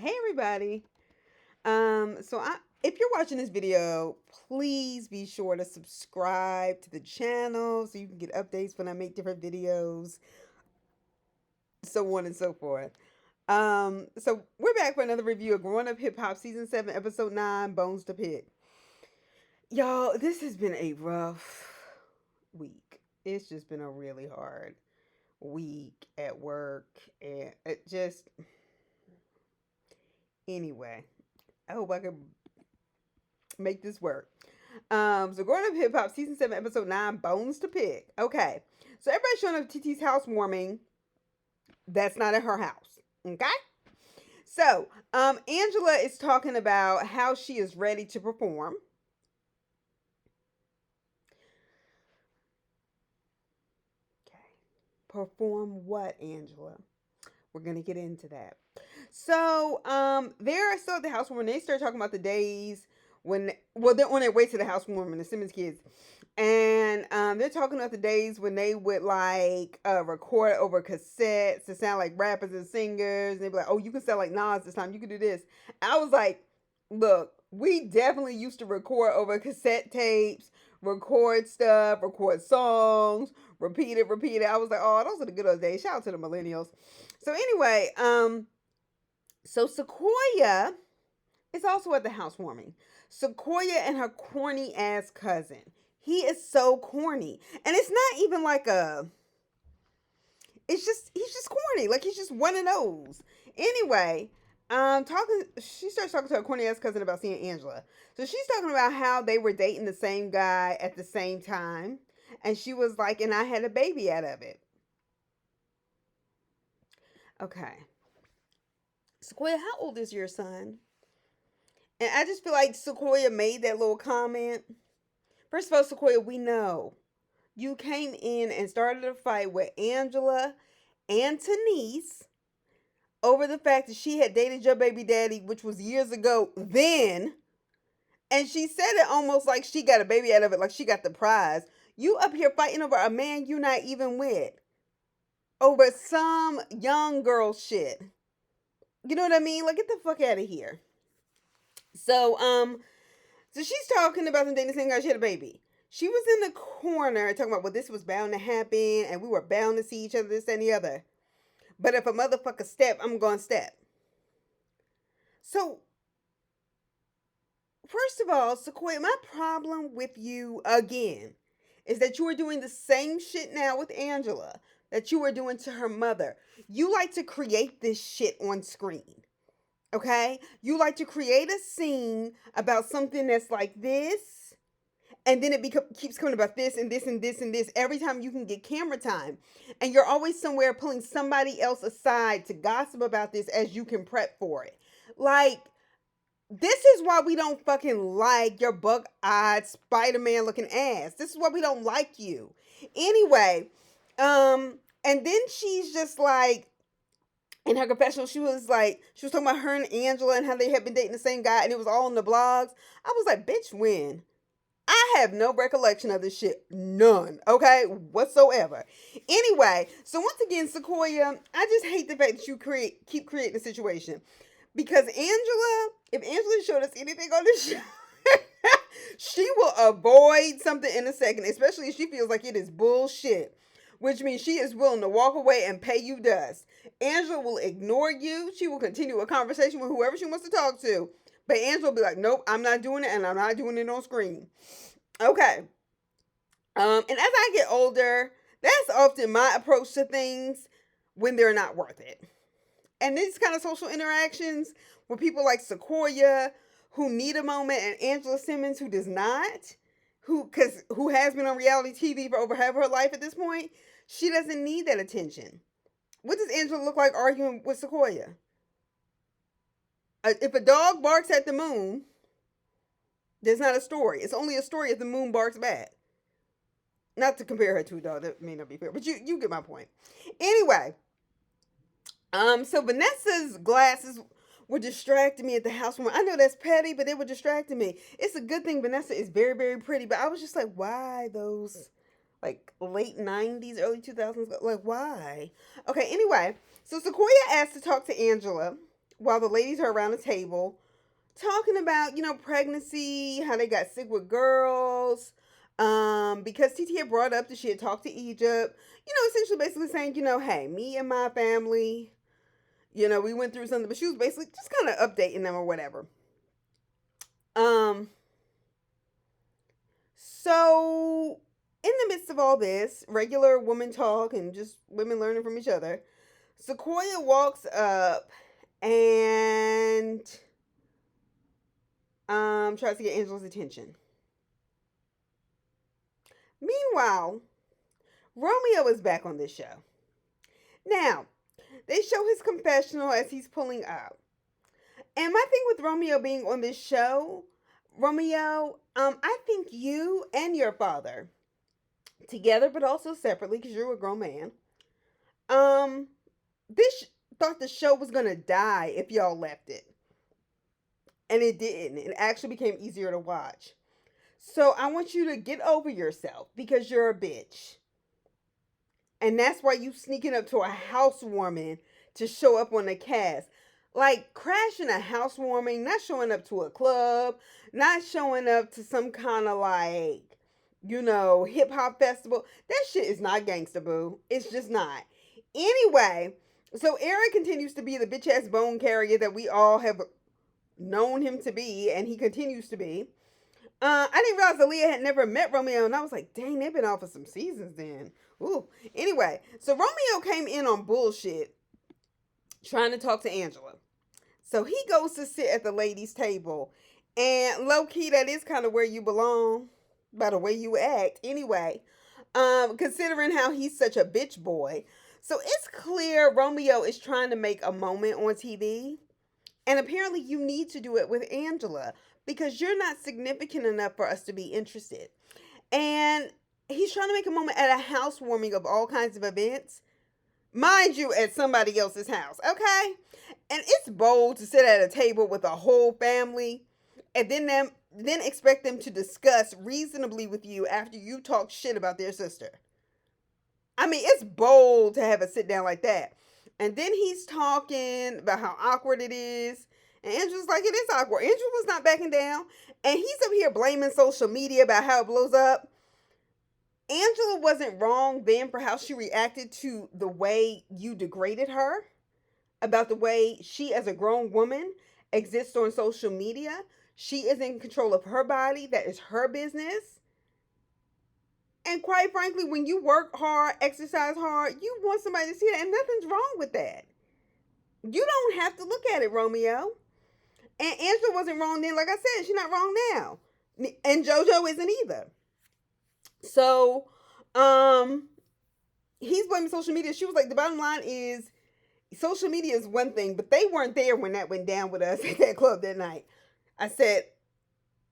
Hey everybody. If you're watching this video, please be sure to subscribe to the channel so you can get updates when I make different videos, so on and so forth. So we're back for another review of Growing Up Hip Hop Season 7, Episode 9, Bones to Pick. Y'all, this has been a rough week. It's just been a really hard week at work and it just anyway. I hope I can make this work. So Growing Up Hip Hop Season 7, Episode 9, Bones to Pick. Okay. So everybody's showing up at TT's housewarming. That's not at her house. Okay? So, Angela is talking about how she is ready to perform. Okay. Perform what, Angela? We're gonna get into that. So, they're still at the housewarming. They start talking about the days when, well, they're on their way to the housewarming, the Simmons kids, and they're talking about the days when they would like record over cassettes to sound like rappers and singers, and they'd be like, "Oh, you can sound like Nas this time. You can do this." I was like, "Look, we definitely used to record over cassette tapes, record stuff, record songs, repeat it, repeat it." I was like, "Oh, those are the good old days." Shout out to the millennials. So anyway, so Sequoia is also at the housewarming. Sequoia and her corny ass cousin. He is so corny. And it's not even like a it's just he's just corny. Like he's just one of those. Anyway, she starts talking to her corny ass cousin about seeing Angela. So she's talking about how they were dating the same guy at the same time. And she was like, and I had a baby out of it. Okay. Sequoia, how old is your son? And I just feel like Sequoia made that little comment. First of all, Sequoia, we know you came in and started a fight with Angela and Tanise over the fact that she had dated your baby daddy, which was years ago then. And she said it almost like she got a baby out of it, like she got the prize. You up here fighting over a man you not even with. Over some young girl shit. You know what I mean? Like, get the fuck out of here. So, so she's talking about them dating the same guy. She had a baby. She was in the corner talking about, well, this was bound to happen and we were bound to see each other, this and the other. But if a motherfucker step, I'm going to step. So, first of all, Sequoia, my problem with you again is that you are doing the same shit now with Angela that you were doing to her mother. You like to create this shit on screen. Okay? You like to create a scene about something that's like this, and then it keeps coming about this and this and this and this every time you can get camera time. And you're always somewhere pulling somebody else aside to gossip about this as you can prep for it. Like, this is why we don't fucking like your bug-eyed Spider-Man looking ass. This is why we don't like you. Anyway, and then she's just like, in her confessional, she was talking about her and Angela and how they had been dating the same guy, and it was all on the blogs. I was like, bitch, when? I have no recollection of this shit. None. Okay? Whatsoever. Anyway, so once again, Sequoia, I just hate the fact that you keep creating the situation. Because Angela, if Angela showed us anything on this show, she will avoid something in a second, especially if she feels like it is bullshit. Which means she is willing to walk away and pay you dust. Angela will ignore you. She will continue a conversation with whoever she wants to talk to. But Angela will be like, nope, I'm not doing it, and I'm not doing it on screen. Okay. And as I get older, that's often my approach to things when they're not worth it. And these kind of social interactions with people like Sequoia, who need a moment, and Angela Simmons, who does not, who has been on reality TV for over half her life at this point, she doesn't need that attention. What does Angela look like arguing with Sequoia? If a dog barks at the moon, there's not a story. It's only a story if the moon barks back. Not to compare her to a dog, that may not be fair, but you get my point. Anyway, so Vanessa's glasses were distracting me at the house. I know that's petty, but they were distracting me. It's a good thing Vanessa is very, very pretty, but I was just like, why those like late 90s, early 2000s? Like, why? Okay, anyway, so Sequoia asked to talk to Angela while the ladies are around the table talking about, pregnancy, how they got sick with girls. Because Titi had brought up that she had talked to Egypt, essentially basically saying, hey, me and my family, we went through something, but she was basically just kind of updating them or whatever. Um, so in the midst of all this, regular woman talk and just women learning from each other, Sequoia walks up and tries to get Angela's attention. Meanwhile, Romeo is back on this show. Now, they show his confessional as he's pulling up. And my thing with Romeo being on this show, Romeo, I think you and your father, together but also separately, because you're a grown man, um, this thought the show was gonna die if y'all left it. And it didn't. It actually became easier to watch. So I want you to get over yourself because you're a bitch. And that's why you sneaking up to a housewarming to show up on the cast. Like crashing a housewarming, not showing up to a club, not showing up to some kind of like, hip hop festival. That shit is not gangsta, boo. It's just not. Anyway, so Eric continues to be the bitch ass bone carrier that we all have known him to be, and he continues to be. I didn't realize Aaliyah had never met Romeo, and I was like, dang, they've been off for some seasons then. Ooh. Anyway, so Romeo came in on bullshit trying to talk to Angela. So he goes to sit at the ladies' table, and low key, that is kind of where you belong by the way you act. Anyway, considering how he's such a bitch boy. So it's clear Romeo is trying to make a moment on TV. And apparently, you need to do it with Angela because you're not significant enough for us to be interested. And he's trying to make a moment at a housewarming of all kinds of events. Mind you, at somebody else's house, okay? And it's bold to sit at a table with a whole family and then expect them to discuss reasonably with you after you talk shit about their sister. I mean, it's bold to have a sit down like that. And then he's talking about how awkward it is. And Angela's like, it is awkward. Angela was not backing down. And he's up here blaming social media about how it blows up. Angela wasn't wrong then for how she reacted to the way you degraded her, about the way she, as a grown woman, exists on social media. She is in control of her body. That is her business. And quite frankly, when you work hard, exercise hard, you want somebody to see that, and nothing's wrong with that. You don't have to look at it, Romeo. And Angela wasn't wrong then. Like I said, she's not wrong now. And JoJo isn't either. So, he's blaming social media. She was like, the bottom line is, social media is one thing, but they weren't there when that went down with us at that club that night. I said,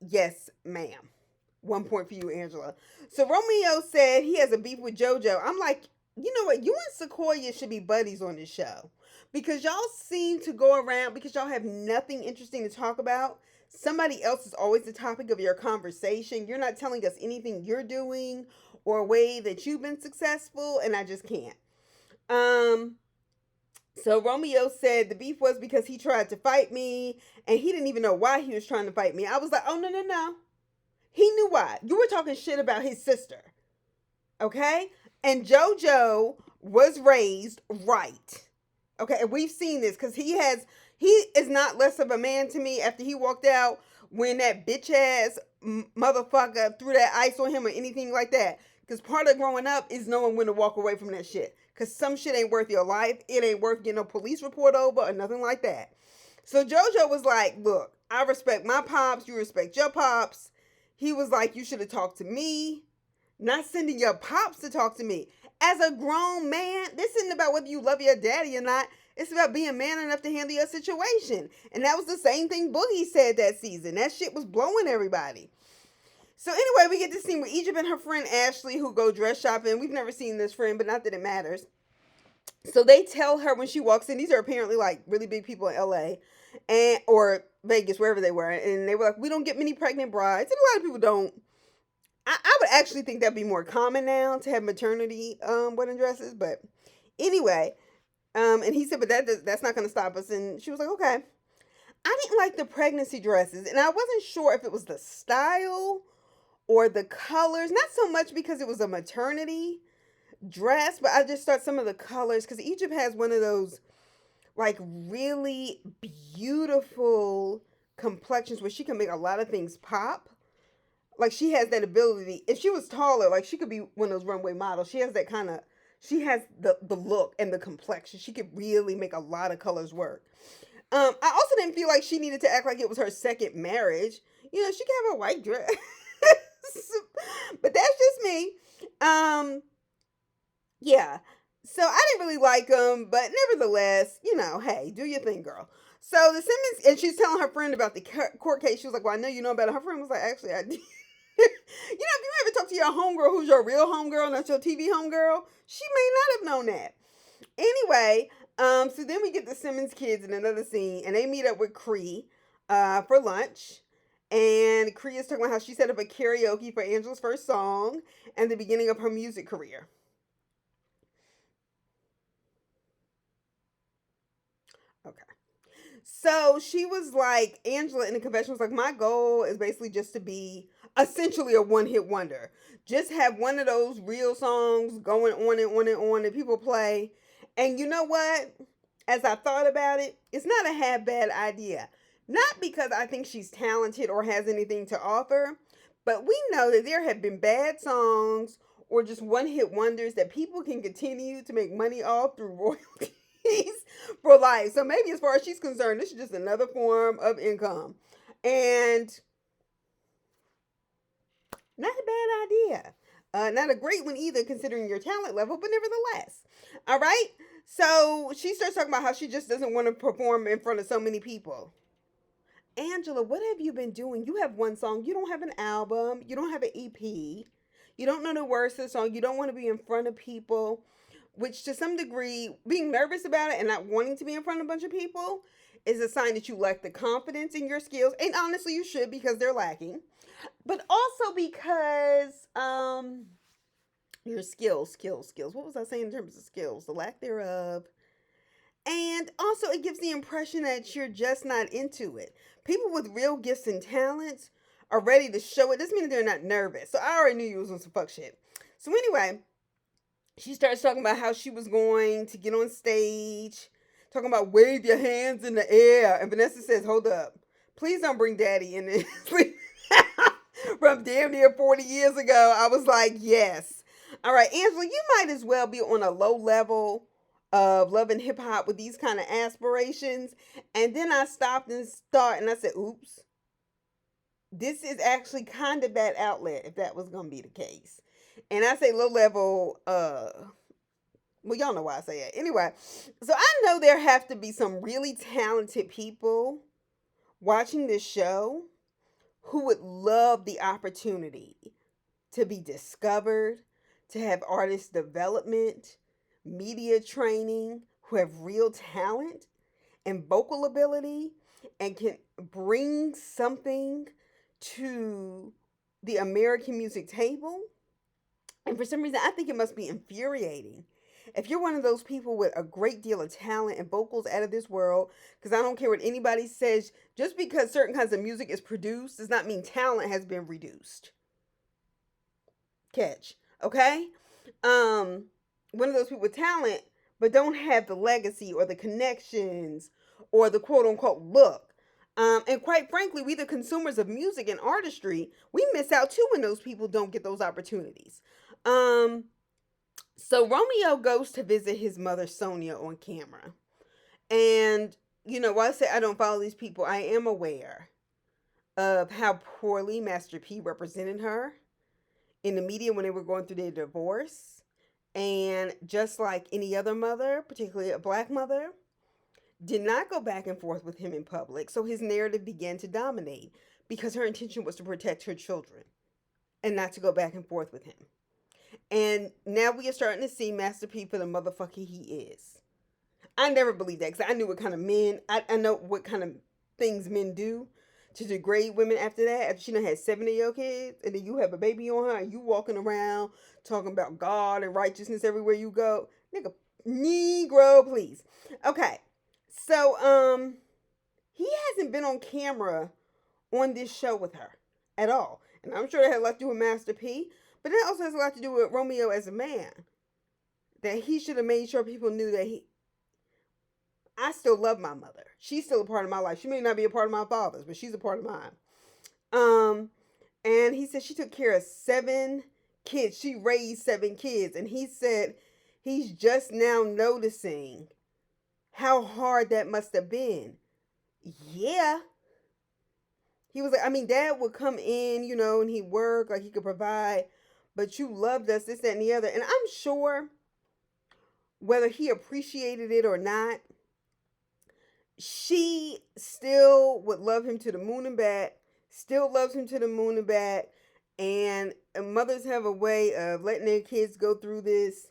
yes, ma'am. 1 point for you, Angela. So Romeo said he has a beef with JoJo. I'm like, you know what? You and Sequoia should be buddies on this show. Because y'all seem to go around, because y'all have nothing interesting to talk about. Somebody else is always the topic of your conversation. You're not telling us anything you're doing or a way that you've been successful, and I just can't. So Romeo said the beef was because he tried to fight me, and he didn't even know why he was trying to fight me. I was like, oh, no, no, no. He knew why. You were talking shit about his sister. Okay? And JoJo was raised right. Okay, and we've seen this because he is not less of a man to me after he walked out when that bitch ass motherfucker threw that ice on him or anything like that. Because part of growing up is knowing when to walk away from that shit. Because some shit ain't worth your life. It ain't worth getting a police report over or nothing like that. So JoJo was like, look, I respect my pops. You respect your pops. He was like, you should have talked to me. Not sending your pops to talk to me. As a grown man, this isn't about whether you love your daddy or not. It's about being man enough to handle your situation. And that was the same thing Boogie said that season. That shit was blowing everybody. So anyway, we get this scene with Egypt and her friend Ashley who go dress shopping. We've never seen this friend, but not that it matters. So they tell her when she walks in, these are apparently like really big people in LA or Vegas, wherever they were. And they were like, we don't get many pregnant brides. And a lot of people don't. I would actually think that'd be more common now to have maternity wedding dresses. But anyway, And he said, but that's not going to stop us. And she was like, okay. I didn't like the pregnancy dresses, and I wasn't sure if it was the style or the colors. Not so much because it was a maternity dress, but I just thought some of the colors, because Egypt has one of those like really beautiful complexions where she can make a lot of things pop. Like she has that ability. If she was taller, like she could be one of those runway models. She has that kind of. She has the look and the complexion. She could really make a lot of colors work. I also didn't feel like she needed to act like it was her second marriage. You know, she can have a white dress. But that's just me. Um, yeah. So I didn't really like them, but nevertheless, you know, hey, do your thing, girl. So the Simmons, and she's telling her friend about the court case. She was like, "Well, I know you know about it." Her friend was like, "Actually, I did." You know, if you ever talk to your homegirl who's your real homegirl, not your TV homegirl, she may not have known that. Anyway, so then we get the Simmons kids in another scene, and they meet up with Cree for lunch. And Cree is talking about how she set up a karaoke for Angela's first song and the beginning of her music career. Okay. So she was like, Angela in the confession was like, my goal is basically just to be essentially a one hit wonder. Just have one of those real songs going on and on and on that people play. And you know what? As I thought about it, it's not a half bad idea. Not because I think she's talented or has anything to offer, but we know that there have been bad songs or just one hit wonders that people can continue to make money off through royalties for life. So maybe as far as she's concerned, this is just another form of income. And not a bad idea. Not a great one either, considering your talent level, but nevertheless. All right. So she starts talking about how she just doesn't want to perform in front of so many people. Angela, what have you been doing? You have one song. You don't have an album. You don't have an EP. You don't know the words to the song. You don't want to be in front of people, which to some degree, being nervous about it and not wanting to be in front of a bunch of people is a sign that you lack the confidence in your skills. And honestly, you should because they're lacking. But also because your skills. What was I saying in terms of skills? The lack thereof. And also, it gives the impression that you're just not into it. People with real gifts and talents are ready to show it. Doesn't mean that they're not nervous. So I already knew you was on some fuck shit. So anyway, she starts talking about how she was going to get on stage, talking about wave your hands in the air. And Vanessa says, hold up. Please don't bring daddy in this. From damn near 40 years ago, I was like, yes. All right, Angela, you might as well be on a low level of love and hip hop with these kind of aspirations. And then I stopped and thought, and I said, oops, this is actually kind of bad outlet if that was going to be the case. And I say low level, well, y'all know why I say it. Anyway, so I know there have to be some really talented people watching this show who would love the opportunity to be discovered, to have artist development, media training, who have real talent and vocal ability and can bring something to the American music table. And for some reason, I think it must be infuriating. If you're one of those people with a great deal of talent and vocals out of this world, because I don't care what anybody says, just because certain kinds of music is produced does not mean talent has been reduced. Catch. Okay? One of those people with talent, but don't have the legacy or the connections or the quote unquote look. And quite frankly, we the consumers of music and artistry, we miss out too when those people don't get those opportunities. So Romeo goes to visit his mother Sonia on camera. And, you know, while I say I don't follow these people, I am aware of how poorly Master P represented her in the media when they were going through their divorce. And just like any other mother, particularly a black mother, did not go back and forth with him in public. So his narrative began to dominate because her intention was to protect her children and not to go back and forth with him. And now we are starting to see Master P for the motherfucker he is. I never believed that because I knew what kind of men, I know what kind of things men do to degrade women after that. After she done had 7 of your kids and then you have a baby on her and you walking around talking about God and righteousness everywhere you go. Nigga, Negro, please. Okay. So, he hasn't been on camera on this show with her at all. And I'm sure that had a lot to do with Master P, but it also has a lot to do with Romeo as a man. That he should have made sure people knew that I still love my mother. She's still a part of my life. She may not be a part of my father's, but she's a part of mine. Um, and he said she took care of 7 kids. She raised 7 kids. And he said he's just now noticing how hard that must have been. Yeah. He was like, I mean, dad would come in, and he'd work, like he could provide, but you loved us, this, that, and the other. And I'm sure whether he appreciated it or not, she still would love him to the moon and back, still loves him to the moon and back. And mothers have a way of letting their kids go through this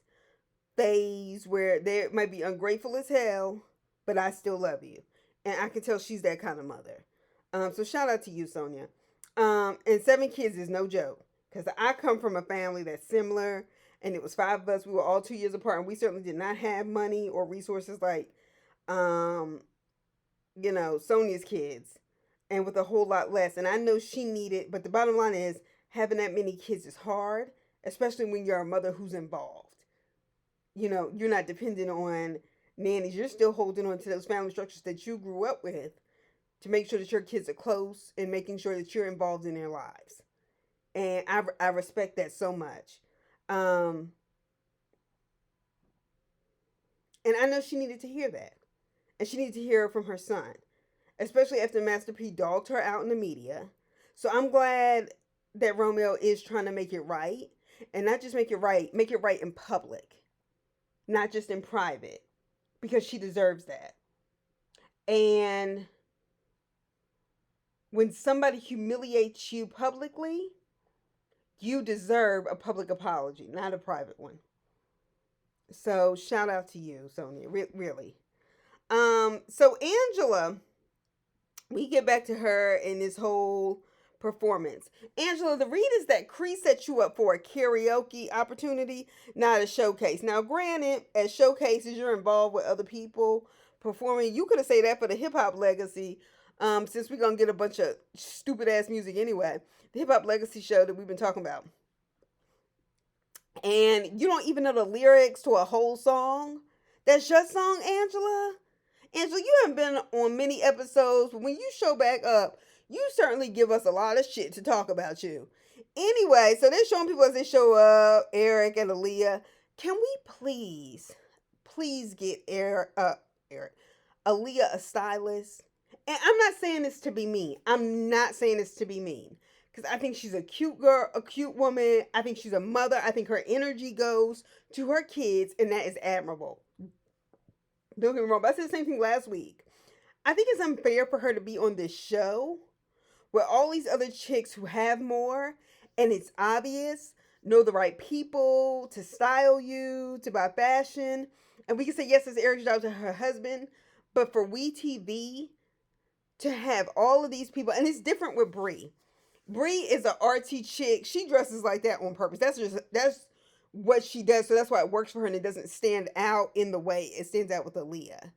phase where they might be ungrateful as hell, but I still love you. And I can tell she's that kind of mother. So shout out to you, Sonia. And 7 kids is no joke. Because I come from a family that's similar. And it was 5 of us. We were all 2 years apart. And we certainly did not have money or resources like, Sonia's kids. And with a whole lot less. And I know she needed. But the bottom line is, having that many kids is hard. Especially when you're a mother who's involved. You're not dependent on nannies. You're still holding on to those family structures that you grew up with to make sure that your kids are close and making sure that you're involved in their lives. And I respect that so much. And I know she needed to hear that. And she needed to hear it from her son, especially after Master P dogged her out in the media. So I'm glad that Romeo is trying to make it right. And not just make it right in public, not just in private, because she deserves that. And when somebody humiliates you publicly, you deserve a public apology, not a private one. So shout out to you, Sonia. Really. So Angela, we get back to her in this whole performance. Angela, the read is that Cree set you up for a karaoke opportunity, not a showcase. Now, granted, at showcases, you're involved with other people performing. You could have said that for the hip hop legacy, since we're gonna get a bunch of stupid ass music anyway. The hip hop legacy show that we've been talking about. And you don't even know the lyrics to a whole song. That's your song, Angela? Angela, you haven't been on many episodes, but when you show back up, you certainly give us a lot of shit to talk about you. Anyway, so they're showing people as they show up, Eric and Aaliyah. Can we please get Aaliyah a stylist? And I'm not saying this to be mean. I'm not saying this to be mean. Because I think she's a cute girl, a cute woman. I think she's a mother. I think her energy goes to her kids, and that is admirable. Don't get me wrong, but I said the same thing last week. I think it's unfair for her to be on this show where all these other chicks who have more, and it's obvious, know the right people to style you, to buy fashion. And we can say, yes, it's Eric's job to her husband, but for WeTV to have all of these people, and it's different with Brie. Brie is an artsy chick. She dresses like that on purpose. That's what she does. So that's why it works for her, and it doesn't stand out in the way it stands out with Aaliyah.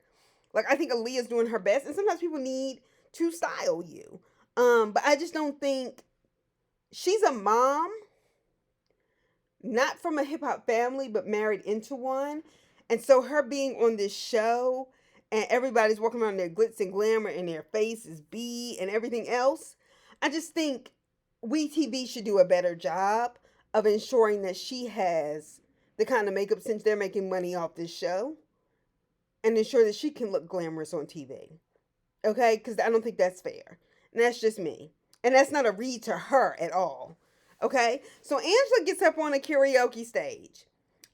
Like, I think Aaliyah's doing her best, and sometimes people need to style you. But I just don't think she's a mom, not from a hip hop family, but married into one. And so her being on this show and everybody's walking around in their glitz and glamour and their face is B and everything else, I just think WeTV should do a better job of ensuring that she has the kind of makeup, since they're making money off this show, and ensure that she can look glamorous on TV. Okay? Because I don't think that's fair. And that's just me. And that's not a read to her at all. Okay? So Angela gets up on a karaoke stage.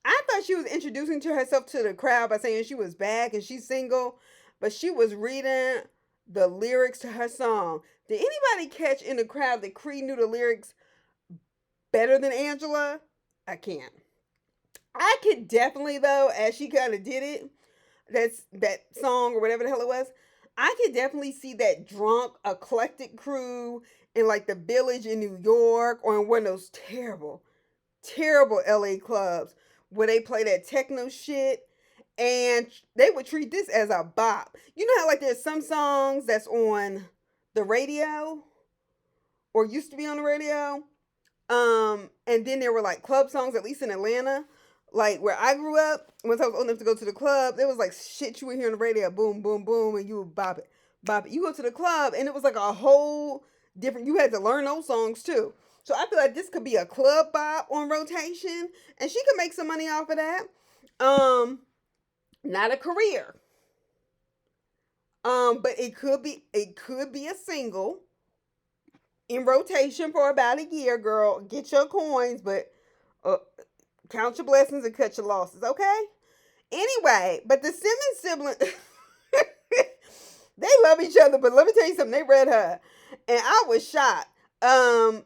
I thought she was introducing to herself to the crowd by saying she was back and she's single, but she was reading the lyrics to her song. Did anybody catch in the crowd that Cree knew the lyrics better than Angela? I can't. I could definitely, though, as she kind of did it, that song or whatever the hell it was, I could definitely see that drunk, eclectic crew in like the Village in New York, or in one of those terrible, terrible LA clubs where they play that techno shit And they would treat this as a bop. You know how like there's some songs that's on the radio or used to be on the radio. And then there were like club songs, at least in Atlanta, like where I grew up. Once I was old enough to go to the club, there was like shit you would hear on the radio, boom, boom, boom, and you would bop it, bop it. You go to the club, and it was like a whole different. You had to learn those songs too. So I feel like this could be a club bop on rotation, and she could make some money off of that. Not a career. But it could be a single in rotation for about a year, girl. Get your coins, but uh, count your blessings and cut your losses, okay? Anyway, but the Simmons siblings, they love each other, but let me tell you something. They read her, and I was shocked. I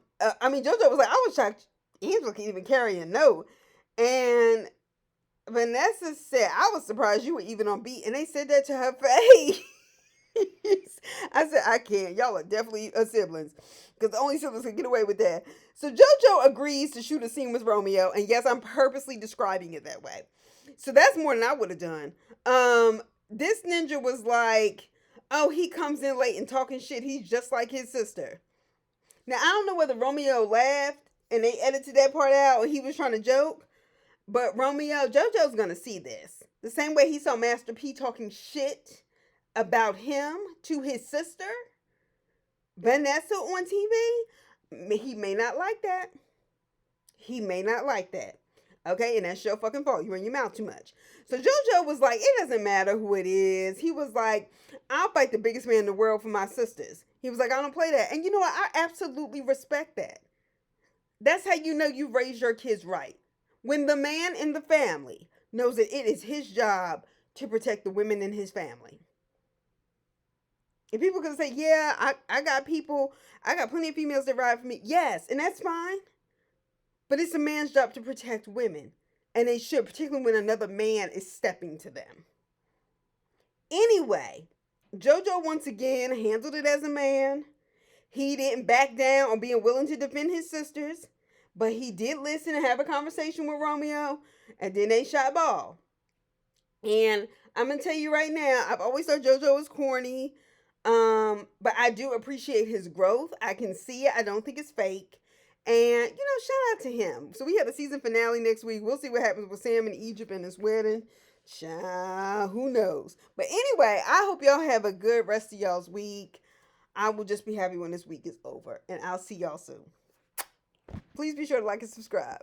mean, JoJo was like, I was shocked. Angela can even carry a note, and Vanessa said, I was surprised you were even on beat, and they said that to her face. I said, I can't. Y'all are definitely siblings. Because only siblings can get away with that. So JoJo agrees to shoot a scene with Romeo. And yes, I'm purposely describing it that way. So that's more than I would have done. This ninja was like, oh, he comes in late and talking shit. He's just like his sister. Now, I don't know whether Romeo laughed and they edited that part out or he was trying to joke. But JoJo's going to see this. The same way he saw Master P talking shit about him to his sister, Vanessa, on TV. He may not like that. He may not like that. Okay, and that's your fucking fault. You run your mouth too much. So JoJo was like, it doesn't matter who it is. He was like, I'll fight the biggest man in the world for my sisters. He was like, I don't play that. And you know what? I absolutely respect that. That's how you know you raised your kids right. When the man in the family knows that it is his job to protect the women in his family. If people can say, yeah, I got plenty of females that ride for me. Yes, and that's fine. But it's a man's job to protect women. And they should, particularly when another man is stepping to them. Anyway, JoJo once again handled it as a man. He didn't back down on being willing to defend his sisters. But he did listen and have a conversation with Romeo. And then they shot ball. And I'm going to tell you right now, I've always thought JoJo was corny. But I do appreciate his growth. I can see it. I don't think it's fake. And, shout out to him. So we have a season finale next week. We'll see what happens with Sam in Egypt and his wedding. Child, who knows? But anyway, I hope y'all have a good rest of y'all's week. I will just be happy when this week is over. And I'll see y'all soon. Please be sure to like and subscribe.